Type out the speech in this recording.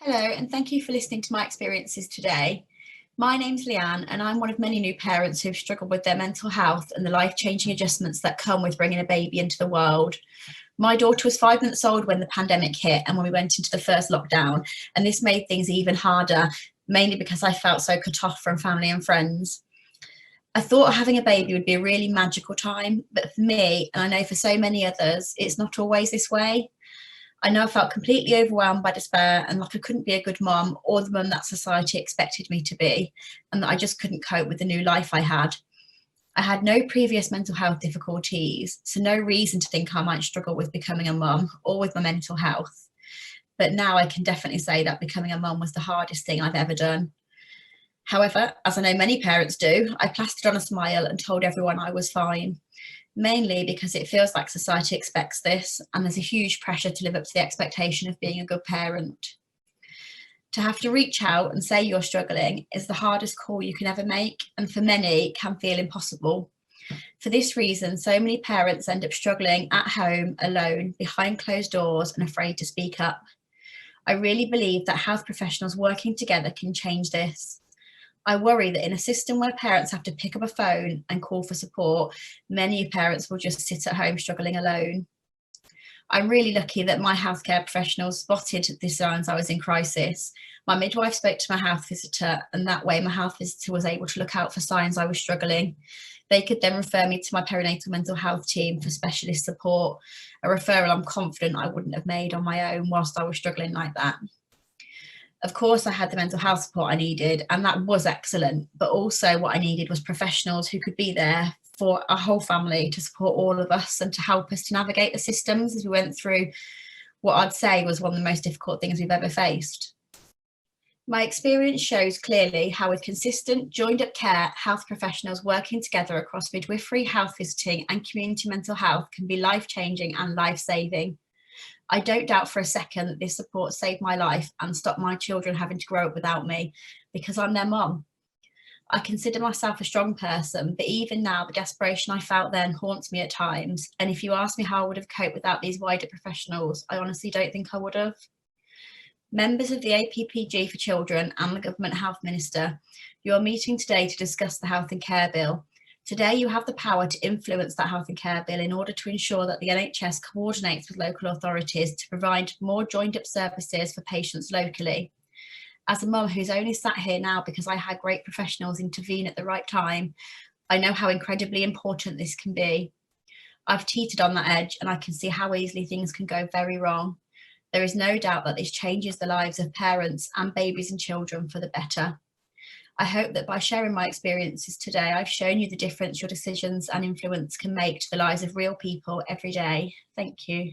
Hello, and thank you for listening to my experiences today. My name's Leanne, and I'm one of many new parents who've struggled with their mental health and the life-changing adjustments that come with bringing a baby into the world. My daughter was 5 months old when the pandemic hit and when we went into the first lockdown, and this made things even harder, mainly because I felt so cut off from family and friends. I thought having a baby would be a really magical time, but for me, and I know for so many others, it's not always this way. I know I felt completely overwhelmed by despair and like I couldn't be a good mum or the mum that society expected me to be, and that I just couldn't cope with the new life I had. I had no previous mental health difficulties, so no reason to think I might struggle with becoming a mum or with my mental health. But now I can definitely say that becoming a mum was the hardest thing I've ever done. However, as I know many parents do, I plastered on a smile and told everyone I was fine. Mainly because it feels like society expects this, and there's a huge pressure to live up to the expectation of being a good parent. To have to reach out and say you're struggling is the hardest call you can ever make, and for many can feel impossible. For this reason, so many parents end up struggling at home, alone, behind closed doors, and afraid to speak up. I really believe that health professionals working together can change this. I worry that in a system where parents have to pick up a phone and call for support, many parents will just sit at home struggling alone. I'm really lucky that my healthcare professionals spotted the signs I was in crisis. My midwife spoke to my health visitor, and that way my health visitor was able to look out for signs I was struggling. They could then refer me to my perinatal mental health team for specialist support, a referral I'm confident I wouldn't have made on my own whilst I was struggling like that. Of course, I had the mental health support I needed, and that was excellent. But also what I needed was professionals who could be there for our whole family to support all of us and to help us to navigate the systems as we went through what I'd say was one of the most difficult things we've ever faced. My experience shows clearly how with consistent, joined-up care, health professionals working together across midwifery, health visiting and community mental health can be life-changing and life-saving. I don't doubt for a second that this support saved my life and stopped my children having to grow up without me, because I'm their mum. I consider myself a strong person, but even now the desperation I felt then haunts me at times, and if you ask me how I would have coped without these wider professionals, I honestly don't think I would have. Members of the APPG for Children and the Government Health Minister, you are meeting today to discuss the Health and Care Bill. Today, you have the power to influence that health and care bill in order to ensure that the NHS coordinates with local authorities to provide more joined-up services for patients locally. As a mum who's only sat here now because I had great professionals intervene at the right time, I know how incredibly important this can be. I've teetered on that edge and I can see how easily things can go very wrong. There is no doubt that this changes the lives of parents and babies and children for the better. I hope that by sharing my experiences today, I've shown you the difference your decisions and influence can make to the lives of real people every day. Thank you.